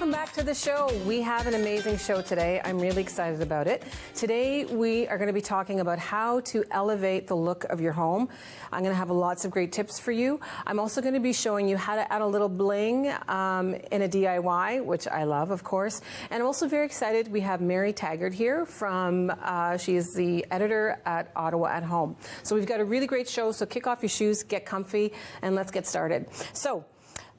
welcome back to the show. We have an amazing show today. I'm really excited about it. Today we are going to be talking about how to elevate the look of your home. I'm going to have lots of great tips for you. I'm also going to be showing you how to add a little bling in a DIY, which I love, of course. And I'm also very excited. We have Mary Taggart here from, she is the editor at Ottawa at Home. So we've got a really great show. So kick off your shoes, get comfy, and let's get started. So,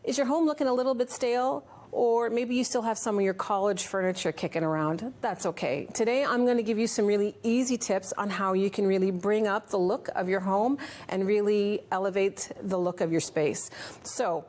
is your home looking a little bit stale? Or maybe you still have some of your college furniture kicking around. That's okay. Today I'm going to give you some really easy tips on how you can really bring up the look of your home and really elevate the look of your space. So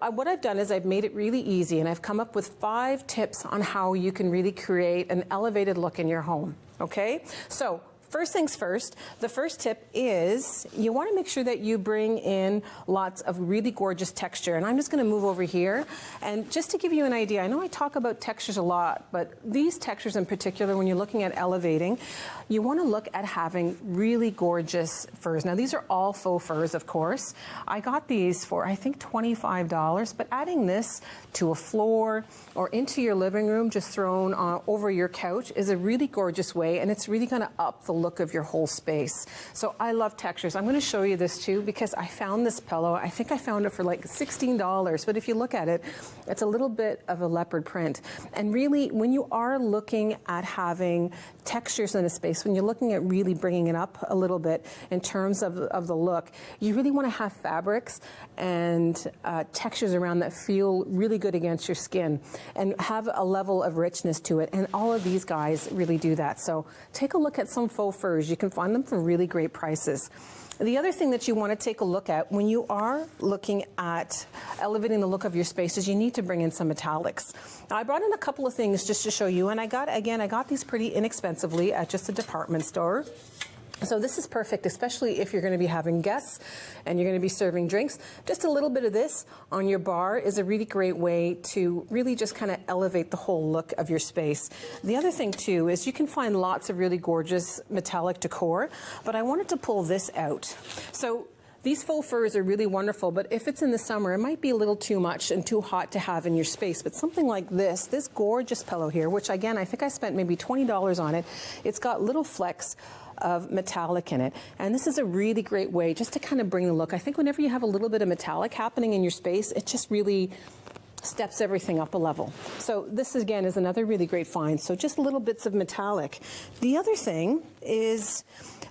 what I've done is I've made it really easy, and I've come up with 5 tips on how you can really create an elevated look in your home. Okay? So first things first, the first tip is you want to make sure that you bring in lots of really gorgeous texture. And I'm just going to move over here. And just to give you an idea, I know I talk about textures a lot, but these textures in particular, when you're looking at elevating, you want to look at having really gorgeous furs. Now, these are all faux furs, of course. I got these for, I think, $25, but adding this to a floor or into your living room, just thrown over your couch, is a really gorgeous way, and it's really going to up the look of your whole space. So I love textures. I'm going to show you this too because I found this pillow. I think I found it for like $16, but if you look at it, it's a little bit of a leopard print. And really, when you are looking at having textures in a space, when you're looking at really bringing it up a little bit in terms of the look, you really want to have fabrics and textures around that feel really good against your skin and have a level of richness to it. And all of these guys really do that. So take a look at some faux furs. You can find them for really great prices. The other thing that you want to take a look at when you are looking at elevating the look of your space is you need to bring in some metallics. Now, I brought in a couple of things just to show you, and I got these pretty inexpensively at just a department store. So this is perfect, especially if you're going to be having guests and you're going to be serving drinks. Just a little bit of this on your bar is a really great way to really just kind of elevate the whole look of your space. The other thing too is you can find lots of really gorgeous metallic decor, but I wanted to pull this out. So these faux furs are really wonderful, but if it's in the summer, it might be a little too much and too hot to have in your space. But something like this gorgeous pillow here, which again, I think I spent maybe $20 on it. It's got little flecks of metallic in it. And this is a really great way just to kind of bring the look. I think whenever you have a little bit of metallic happening in your space, it just really steps everything up a level. So this again is another really great find. So just little bits of metallic. The other thing is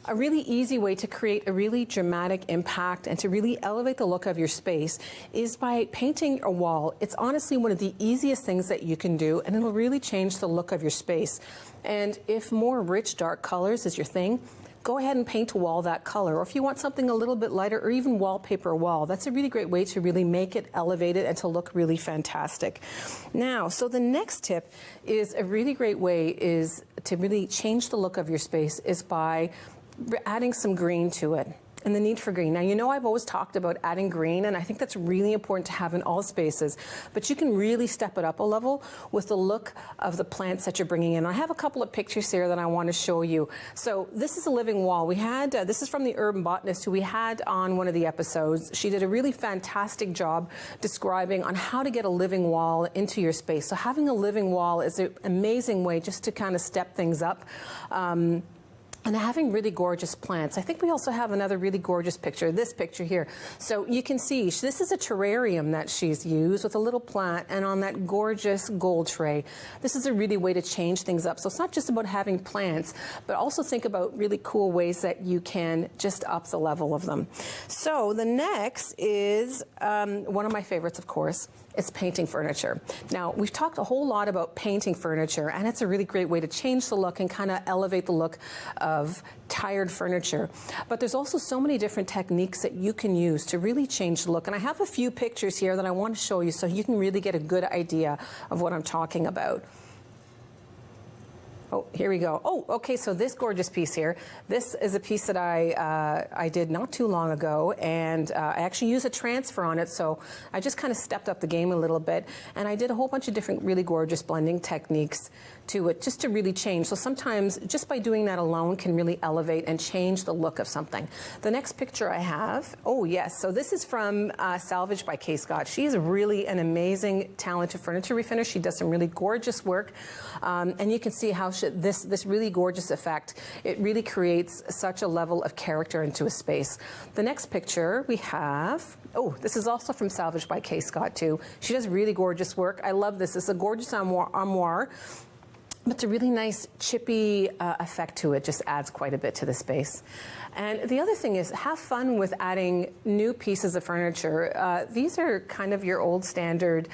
a really easy way to create a really dramatic impact and to really elevate the look of your space is by painting a wall. It's honestly one of the easiest things that you can do, and it'll really change the look of your space. And if more rich, dark colors is your thing, go ahead and paint a wall that color. Or if you want something a little bit lighter, or even wallpaper a wall, that's a really great way to really make it elevated and to look really fantastic. Now, so the next tip is a really great way is to really change the look of your space is by adding some green to it. And the need for green. Now, you know I've always talked about adding green, and I think that's really important to have in all spaces. But you can really step it up a level with the look of the plants that you're bringing in. I have a couple of pictures here that I want to show you. So this is a living wall. We had, this is from the urban botanist who we had on one of the episodes. She did a really fantastic job describing on how to get a living wall into your space. So having a living wall is an amazing way just to kind of step things up. And having really gorgeous plants. I think we also have another really gorgeous picture, this picture here. So you can see, this is a terrarium that she's used with a little plant and on that gorgeous gold tray. This is a really way to change things up. So it's not just about having plants, but also think about really cool ways that you can just up the level of them. So the next is one of my favorites, of course. It's painting furniture. Now, we've talked a whole lot about painting furniture, and it's a really great way to change the look and kind of elevate the look of tired furniture. But there's also so many different techniques that you can use to really change the look. And I have a few pictures here that I want to show you so you can really get a good idea of what I'm talking about. Oh, here we go. Oh, okay, so this gorgeous piece here, this is a piece that I did not too long ago, and I actually used a transfer on it, so I just kind of stepped up the game a little bit, and I did a whole bunch of different really gorgeous blending techniques to it, just to really change. So sometimes, just by doing that alone can really elevate and change the look of something. The next picture I have, oh yes, so this is from Salvage by Kay Scott. She is really an amazing, talented furniture refinisher. She does some really gorgeous work, and you can see how this really gorgeous effect, it really creates such a level of character into a space. The next picture we have, oh, this is also from Salvage by Kay Scott too. She does really gorgeous work. I love this. It's a gorgeous armoire. But it's a really nice chippy effect to it, just adds quite a bit to the space. And the other thing is, have fun with adding new pieces of furniture. These are kind of your old standard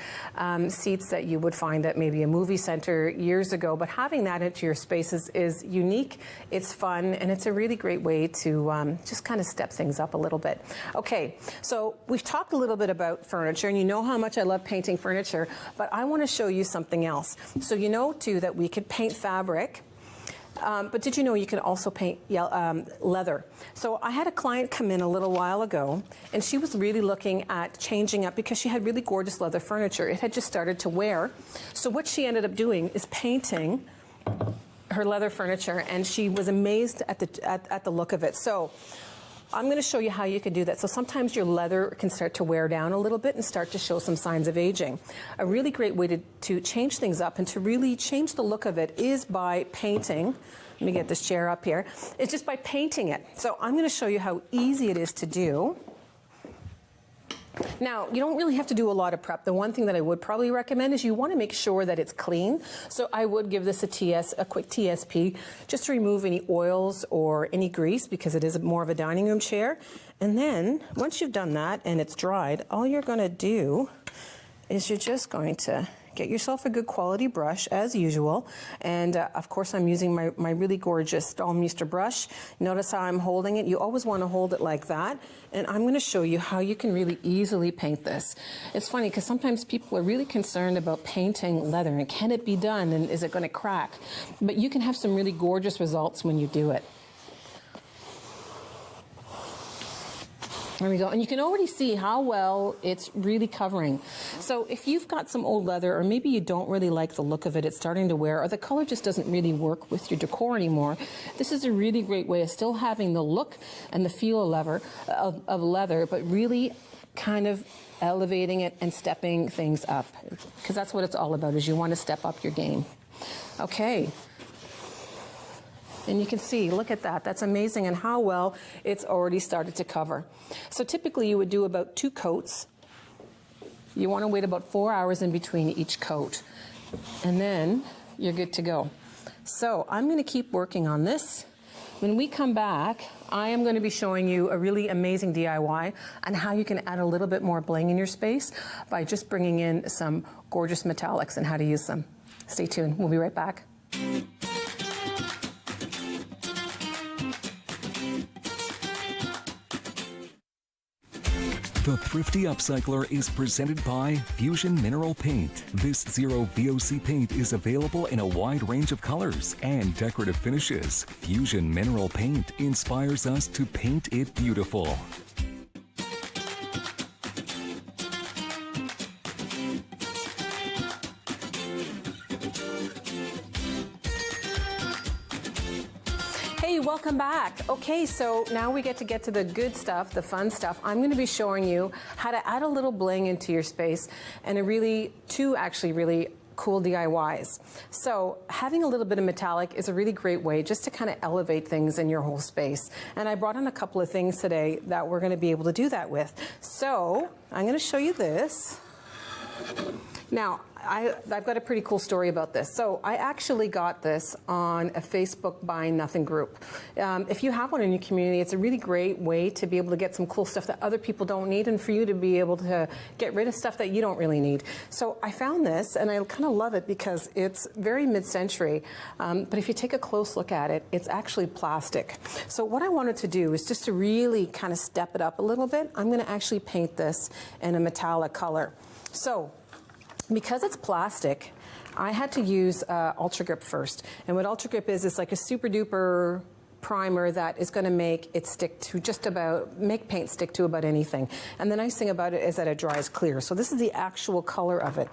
seats that you would find at maybe a movie center years ago, but having that into your spaces is unique, it's fun, and it's a really great way to just kind of step things up a little bit. Okay, so we've talked a little bit about furniture, and you know how much I love painting furniture, but I want to show you something else. So you know, too, that we could paint fabric. But did you know you can also paint leather? So I had a client come in a little while ago, and she was really looking at changing up because she had really gorgeous leather furniture. It had just started to wear. So what she ended up doing is painting her leather furniture, and she was amazed at the look of it. So I'm going to show you how you can do that. So sometimes your leather can start to wear down a little bit and start to show some signs of aging. A really great way to change things up and to really change the look of it is by painting. Let me get this chair up here. It's just by painting it. So I'm going to show you how easy it is to do. Now, you don't really have to do a lot of prep. The one thing that I would probably recommend is you want to make sure that it's clean. So I would give this a quick TSP, just to remove any oils or any grease, because it is more of a dining room chair. And then, once you've done that and it's dried, all you're going to do is you're just going to get yourself a good quality brush, as usual. And of course, I'm using my really gorgeous Stahlmeister brush. Notice how I'm holding it. You always want to hold it like that. And I'm going to show you how you can really easily paint this. It's funny because sometimes people are really concerned about painting leather and can it be done and is it going to crack? But you can have some really gorgeous results when you do it. There we go. And you can already see how well it's really covering. So if you've got some old leather, or maybe you don't really like the look of it, it's starting to wear, or the color just doesn't really work with your decor anymore, this is a really great way of still having the look and the feel of leather, but really kind of elevating it and stepping things up. Because that's what it's all about, is you want to step up your game. Okay. And you can see, look at that. That's amazing, and how well it's already started to cover. So typically you would do about 2 coats. You want to wait about 4 hours in between each coat. And then you're good to go. So I'm going to keep working on this. When we come back, I am going to be showing you a really amazing DIY on how you can add a little bit more bling in your space by just bringing in some gorgeous metallics and how to use them. Stay tuned. We'll be right back. The Thrifty Upcycler is presented by Fusion Mineral Paint. This zero VOC paint is available in a wide range of colors and decorative finishes. Fusion Mineral Paint inspires us to paint it beautiful. Hey, welcome back. Okay, so now we get to the good stuff, the fun stuff. I'm going to be showing you how to add a little bling into your space, and two actually really cool DIYs. So having a little bit of metallic is a really great way just to kind of elevate things in your whole space. And I brought in a couple of things today that we're going to be able to do that with. So I'm going to show you this. Now, I've got a pretty cool story about this. So I actually got this on a Facebook Buying Nothing group. If you have one in your community, it's a really great way to be able to get some cool stuff that other people don't need, and for you to be able to get rid of stuff that you don't really need. So I found this, and I kind of love it because it's very mid-century. But if you take a close look at it, it's actually plastic. So what I wanted to do is just to really kind of step it up a little bit. I'm going to actually paint this in a metallic color. So because it's plastic, I had to use Ultra Grip first. And what Ultra Grip is, it's like a super duper primer that is going to make it stick to make paint stick to about anything. And the nice thing about it is that it dries clear. So this is the actual color of it.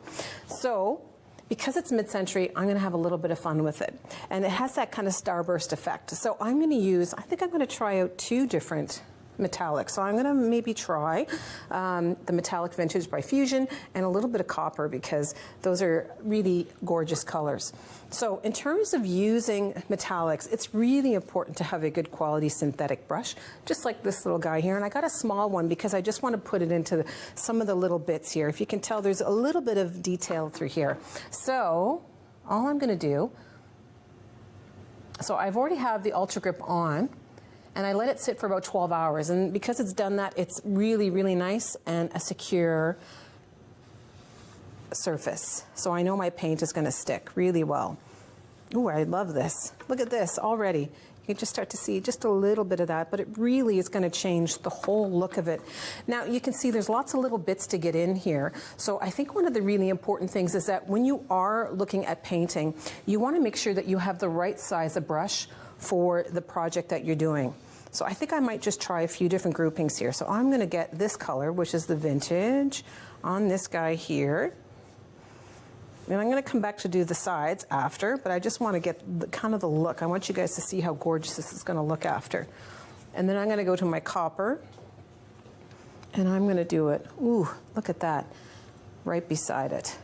So because it's mid-century, I'm going to have a little bit of fun with it. And it has that kind of starburst effect. So I'm going to use, I think I'm going to try out 2 different metallics. So I'm going to maybe try the Metallic Vintage by Fusion and a little bit of copper, because those are really gorgeous colors. So in terms of using metallics, it's really important to have a good quality synthetic brush, just like this little guy here. And I got a small one because I just want to put it into some of the little bits here. If you can tell, there's a little bit of detail through here. So all I'm going to do, so I've already have the Ultra Grip on, and I let it sit for about 12 hours. And because it's done that, it's really, really nice and a secure surface. So I know my paint is going to stick really well. Ooh, I love this. Look at this already. You can just start to see just a little bit of that, but it really is going to change the whole look of it. Now you can see there's lots of little bits to get in here. So I think one of the really important things is that when you are looking at painting, you want to make sure that you have the right size of brush for the project that you're doing. So I think I might just try a few different groupings here. So I'm going to get this color, which is the Vintage, on this guy here. And I'm going to come back to do the sides after, but I just want to get kind of the look. I want you guys to see how gorgeous this is going to look after. And then I'm going to go to my copper, and I'm going to do it. Ooh, look at that, right beside it.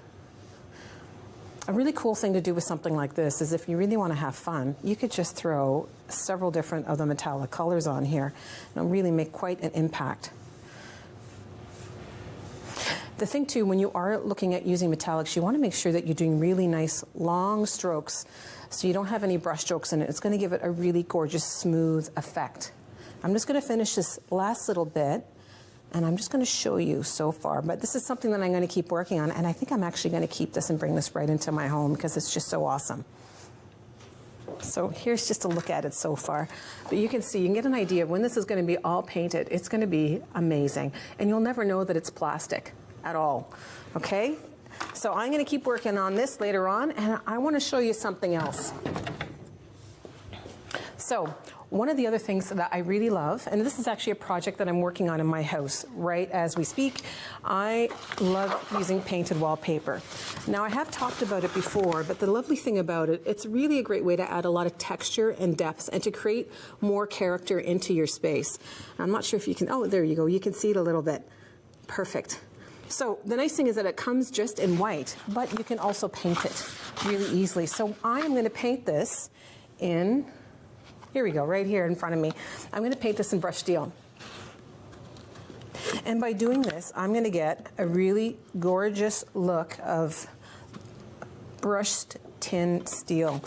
A really cool thing to do with something like this is if you really want to have fun, you could just throw several different of the metallic colors on here, and it'll really make quite an impact. The thing too, when you are looking at using metallics, you want to make sure that you're doing really nice long strokes so you don't have any brush strokes in it. It's going to give it a really gorgeous smooth effect. I'm just going to finish this last little bit, and I'm just going to show you so far. But this is something that I'm going to keep working on, and I think I'm actually going to keep this and bring this right into my home because it's just so awesome. So here's just a look at it so far. But you can see, you can get an idea of when this is going to be all painted. It's going to be amazing. And you'll never know that it's plastic at all. Okay? So I'm going to keep working on this later on, and I want to show you something else. So one of the other things that I really love, and this is actually a project that I'm working on in my house right as we speak, I love using painted wallpaper. Now I have talked about it before, but the lovely thing about it, it's really a great way to add a lot of texture and depth and to create more character into your space. I'm not sure if you can, oh, there you go, you can see it a little bit. Perfect. So the nice thing is that it comes just in white, but you can also paint it really easily. So I'm going to paint this in, here we go, right here in front of me. I'm going to paint this in brushed steel. And by doing this, I'm going to get a really gorgeous look of brushed tin steel.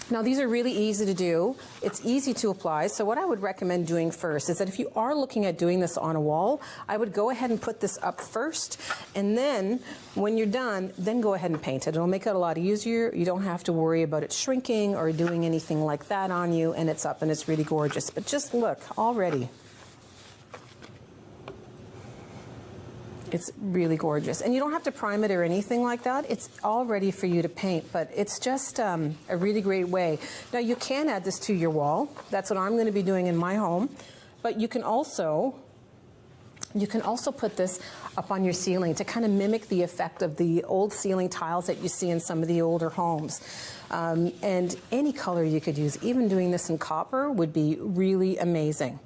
Now these are really easy to do. It's easy to apply. So what I would recommend doing first is that if you are looking at doing this on a wall, I would go ahead and put this up first. And then when you're done, then go ahead and paint it. It'll make it a lot easier. You don't have to worry about it shrinking or doing anything like that on you. And it's up and it's really gorgeous. But just look already. It's really gorgeous. And you don't have to prime it or anything like that. It's all ready for you to paint, but it's just a really great way. Now you can add this to your wall. That's what I'm going to be doing in my home. But you can also put this up on your ceiling to kind of mimic the effect of the old ceiling tiles that you see in some of the older homes. And any color you could use, even doing this in copper would be really amazing.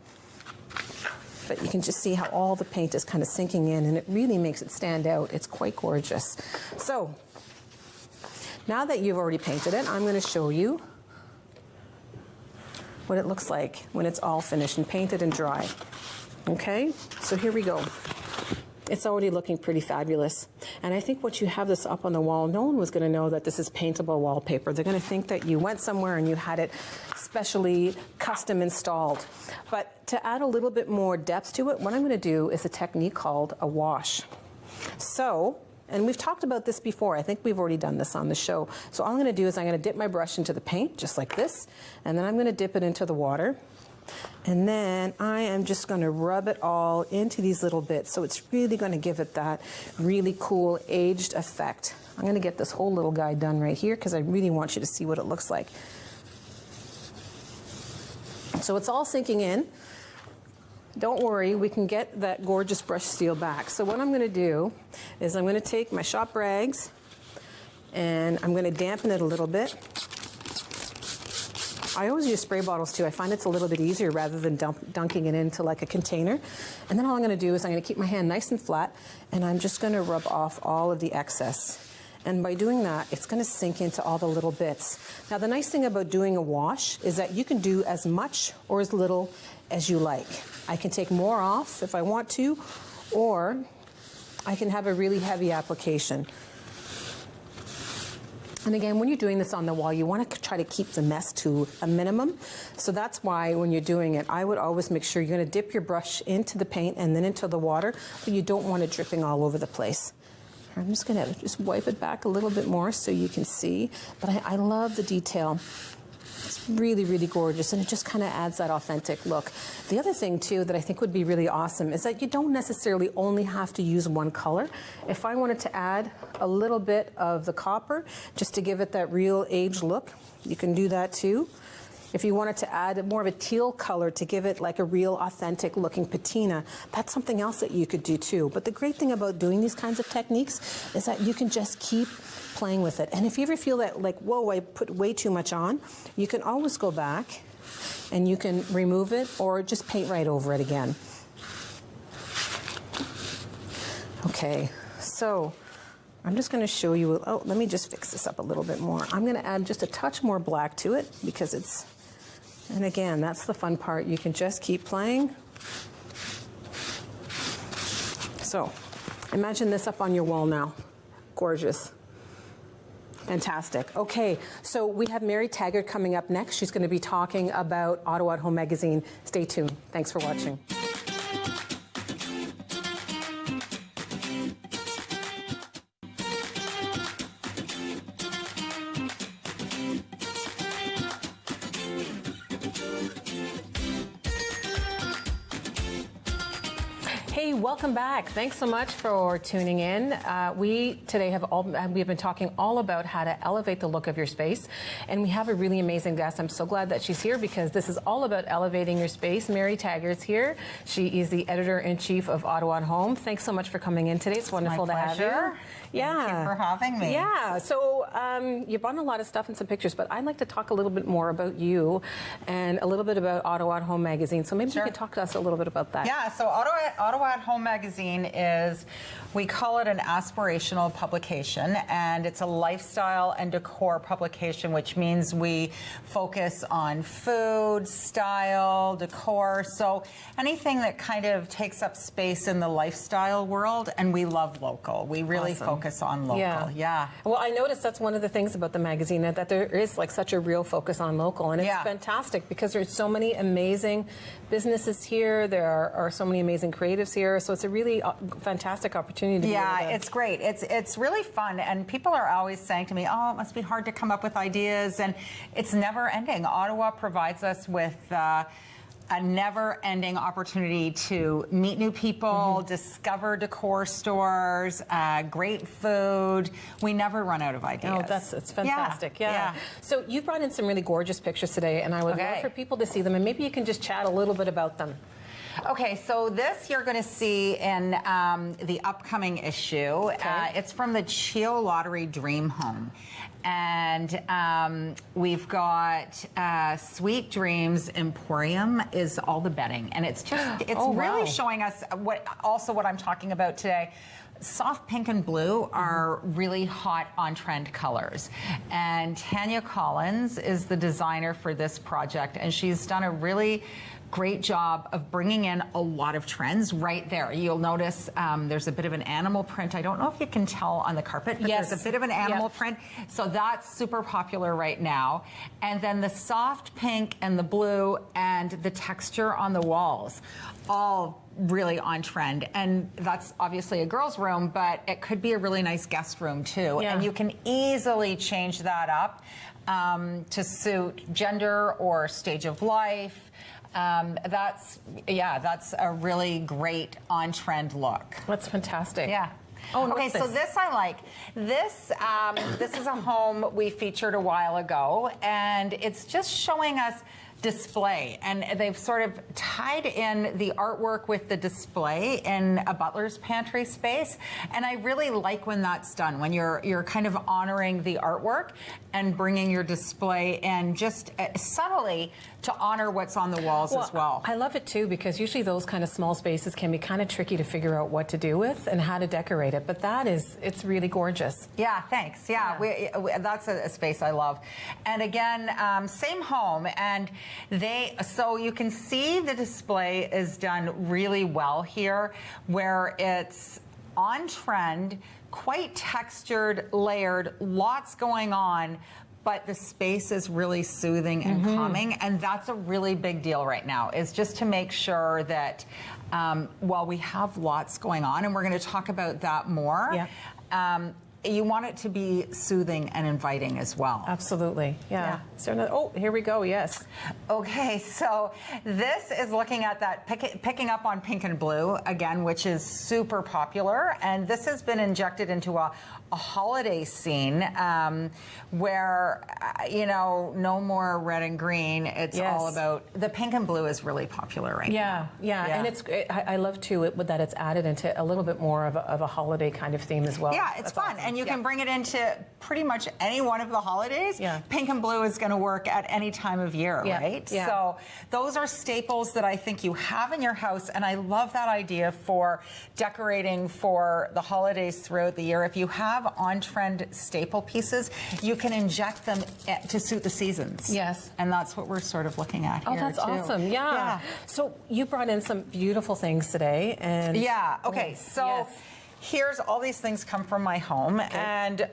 But you can just see how all the paint is kind of sinking in, and it really makes it stand out. It's quite gorgeous. So now that you've already painted it, I'm going to show you what it looks like when it's all finished and painted and dry. Okay, so here we go. It's already looking pretty fabulous. And I think once you have this up on the wall, no one was going to know that this is paintable wallpaper. They're going to think that you went somewhere and you had it specially custom installed. But to add a little bit more depth to it, what I'm going to do is a technique called a wash. So, and we've talked about this before. I think we've already done this on the show. So all I'm going to do is I'm going to dip my brush into the paint, just like this, and then I'm going to dip it into the water. And then I am just going to rub it all into these little bits. So it's really going to give it that really cool aged effect. I'm going to get this whole little guy done right here because I really want you to see what it looks like. So it's all sinking in. Don't worry, we can get that gorgeous brush steel back. So what I'm going to do is I'm going to take my shop rags and I'm going to dampen it a little bit. I always use spray bottles too. I find it's a little bit easier rather than dunking it into like a container. And then all I'm going to do is I'm going to keep my hand nice and flat and I'm just going to rub off all of the excess. And by doing that, it's going to sink into all the little bits. Now, the nice thing about doing a wash is that you can do as much or as little as you like. I can take more off if I want to, or I can have a really heavy application. And again, when you're doing this on the wall, you want to try to keep the mess to a minimum. So that's why when you're doing it, I would always make sure you're going to dip your brush into the paint and then into the water, but you don't want it dripping all over the place. I'm just going to just wipe it back a little bit more so you can see. But I love the detail. It's really, really gorgeous, and it just kind of adds that authentic look. The other thing, too, that I think would be really awesome is that you don't necessarily only have to use one color. If I wanted to add a little bit of the copper just to give it that real aged look, you can do that, too. If you wanted to add more of a teal color to give it like a real authentic looking patina, that's something else that you could do too. But the great thing about doing these kinds of techniques is that you can just keep playing with it. And if you ever feel that like, whoa, I put way too much on, you can always go back and you can remove it or just paint right over it again. Okay, so I'm just going to show you, oh, let me just fix this up a little bit more. I'm going to add just a touch more black to it because it's, and again, that's the fun part. You can just keep playing. So imagine this up on your wall now. Gorgeous. Fantastic. Okay, so we have Mary Taggart coming up next. She's going to be talking about Ottawa at Home magazine. Stay tuned. Thanks for watching. Hey, welcome back. Thanks so much for tuning in. We today have been talking all about how to elevate the look of your space, and we have a really amazing guest. I'm so glad that she's here because this is all about elevating your space. Mary Taggart's here. She is the editor-in-chief of Ottawa at Home. Thanks so much for coming in today. It's wonderful to have you. Yeah. Thank you for having me. Yeah. So you've done a lot of stuff and some pictures, but I'd like to talk a little bit more about you and a little bit about Ottawa at Home magazine. So maybe you could talk to us a little bit about that. Yeah. So Ottawa at Home magazine is, we call it an aspirational publication, and it's a lifestyle and decor publication, which means we focus on food, style, decor, so anything that kind of takes up space in the lifestyle world, and we love local. We really focus on local. Yeah. Well, I noticed that's one of the things about the magazine, that there is like such a real focus on local, and it's fantastic because there's so many amazing businesses here. There are so many amazing creatives here, so it's a really fantastic opportunity to be able to... It's great. It's really fun, and people are always saying to me, oh, it must be hard to come up with ideas, and it's never ending. Ottawa provides us with a never-ending opportunity to meet new people, discover decor stores, great food. We never run out of ideas. Oh, it's fantastic. Yeah. So you've brought in some really gorgeous pictures today, and I would love for people to see them, and maybe you can just chat a little bit about them. Okay, so this you're going to see in the upcoming issue. It's from the Chio Lottery Dream Home. And we've got Sweet Dreams Emporium is all the bedding. And it's just, it's really showing us what I'm talking about today. Soft pink and blue are really hot on-trend colors. And Tanya Collins is the designer for this project, and she's done a really great job of bringing in a lot of trends right there. You'll notice there's a bit of an animal print. I don't know if you can tell on the carpet, but there's a bit of an animal print. So that's super popular right now. And then the soft pink and the blue and the texture on the walls, all really on trend. And that's obviously a girl's room, but it could be a really nice guest room too. And you can easily change that up to suit gender or stage of life. that's a really great on-trend look. That's fantastic. Yeah. Oh, okay, so this I like. This is a home we featured a while ago, and it's just showing us display, and they've sort of tied in the artwork with the display in a butler's pantry space, and I really like when that's done, when you're kind of honoring the artwork and bringing your display in just subtly to honor what's on the walls as well. I love it too, because usually those kind of small spaces can be kind of tricky to figure out what to do with and how to decorate it, but it's really gorgeous. Yeah, thanks. Yeah. That's a space I love. And again, same home, and so you can see the display is done really well here, where it's on trend, quite textured, layered, lots going on, but the space is really soothing and calming, and that's a really big deal right now, is just to make sure that while we have lots going on, and we're going to talk about that more, you want it to be soothing and inviting as well. Absolutely, yeah. Is there another, oh, here we go, yes. Okay, so this is looking at that, picking up on pink and blue, again, which is super popular, and this has been injected into a holiday scene where, no more red and green. It's all about, the pink and blue is really popular right now. Yeah, and I love too that it's added into a little bit more of a holiday kind of theme as well. Yeah, it's fun. Awesome. And you can bring it into pretty much any one of the holidays. Yeah. Pink and blue is going to work at any time of year, right? Yeah. So those are staples that I think you have in your house, and I love that idea for decorating for the holidays throughout the year. If you have on-trend staple pieces, you can inject them to suit the seasons. Yes. And that's what we're sort of looking at here. Oh, that's awesome. Yeah. So you brought in some beautiful things today. And yeah. Okay. So here's all these things come from my home. Okay. And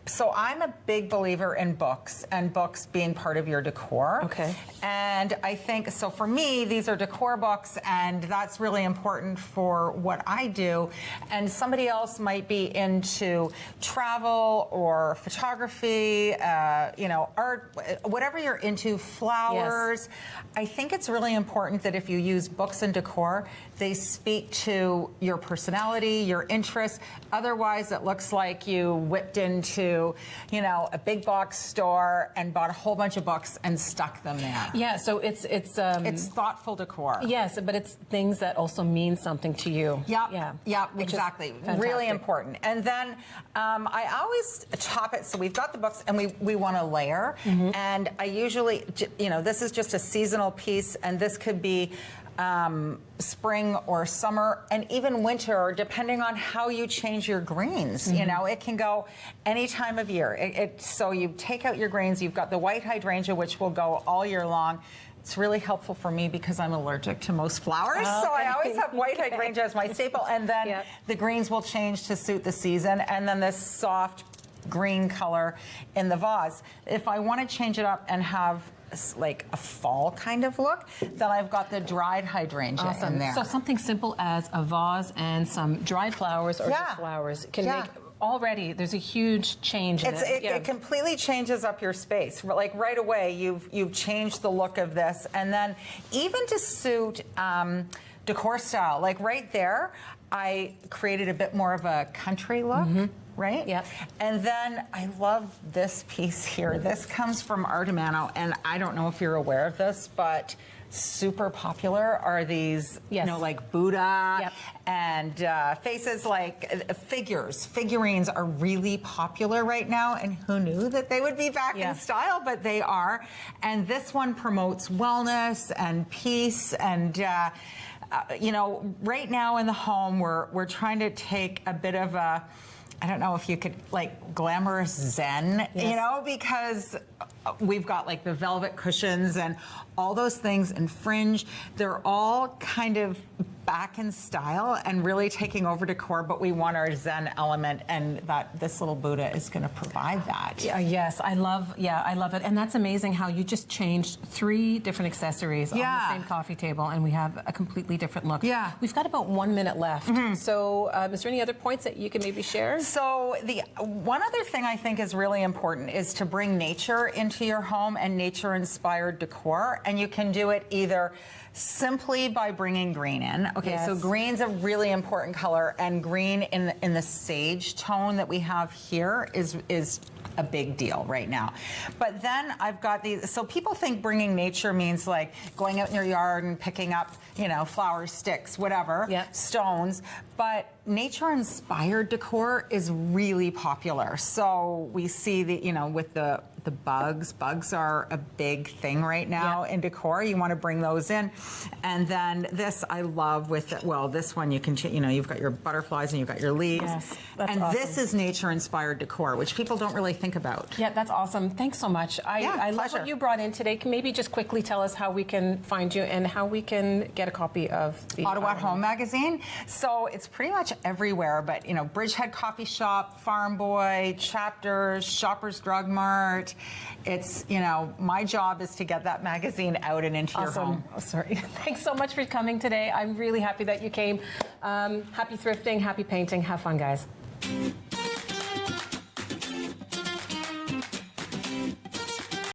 so I'm a big believer in books, and books being part of your decor. Okay. And I think, so for me, these are decor books, and that's really important for what I do. And somebody else might be into travel or photography, art, whatever you're into, flowers. Yes. I think it's really important that if you use books and decor, they speak to your personality, your interests. Otherwise, it looks like you whipped into, a big box store and bought a whole bunch of books and stuck them there. Yeah, so it's thoughtful decor. Yes, but it's things that also mean something to you. Yeah, exactly. Really important. And then I always top it. So we've got the books, and we want to layer. And I usually, this is just a seasonal piece, and this could be spring or summer, and even winter, depending on how you change your greens. It can go any time of year. So you take out your greens. You've got the white hydrangea, which will go all year long. It's really helpful for me because I'm allergic to most flowers, so I always have white hydrangea as my staple, and then the greens will change to suit the season, and then this soft green color in the vase. If I want to change it up and have like a fall kind of look, then I've got the dried hydrangea in there. So something simple as a vase and some dried flowers or just flowers can make, already there's a huge change in it. It completely changes up your space. Like right away, you've changed the look of this, and then even to suit decor style, like right there, I created a bit more of a country look. Right? Yep. And then I love this piece here. This comes from Artemano, and I don't know if you're aware of this, but super popular are these, like Buddha and faces, like figures. Figurines are really popular right now, and who knew that they would be back in style, but they are. And this one promotes wellness and peace, and right now in the home, we're trying to take a bit of a, I don't know if you could, like, glamorous zen, because we've got like the velvet cushions and all those things and fringe. They're all kind of back in style and really taking over decor, but we want our Zen element, and that this little Buddha is going to provide that. Yes, I love it. And that's amazing how you just changed 3 different accessories on the same coffee table, and we have a completely different look. Yeah. We've got about 1 minute left. So is there any other points that you can maybe share? So the one other thing I think is really important is to bring nature into your home and nature-inspired decor, and you can do it either simply by bringing green in. Okay, so green's a really important color, and green in the sage tone that we have here is a big deal right now. But then I've got these, so people think bringing nature means like going out in your yard and picking up, you know, flowers, sticks, whatever, stones, but nature-inspired decor is really popular. So we see the, you know, with the bugs. Bugs are a big thing right now in decor. You want to bring those in. And then this I love with, well, this one you can, you know, you've got your butterflies and you've got your leaves. Yes, that's and awesome. this is nature-inspired decor, which people don't really think about. Yeah, that's awesome. Thanks so much. I love what you brought in today. Can maybe just quickly tell us how we can find you and how we can get a copy of the Ottawa at Home magazine. So it's pretty much everywhere, but you know, Bridgehead Coffee Shop, Farm Boy, Chapters, Shoppers Drug Mart. It's, you know, my job is to get that magazine out and into your home. Oh, sorry. Thanks so much for coming today. I'm really happy that you came. Happy thrifting, happy painting. Have fun, guys.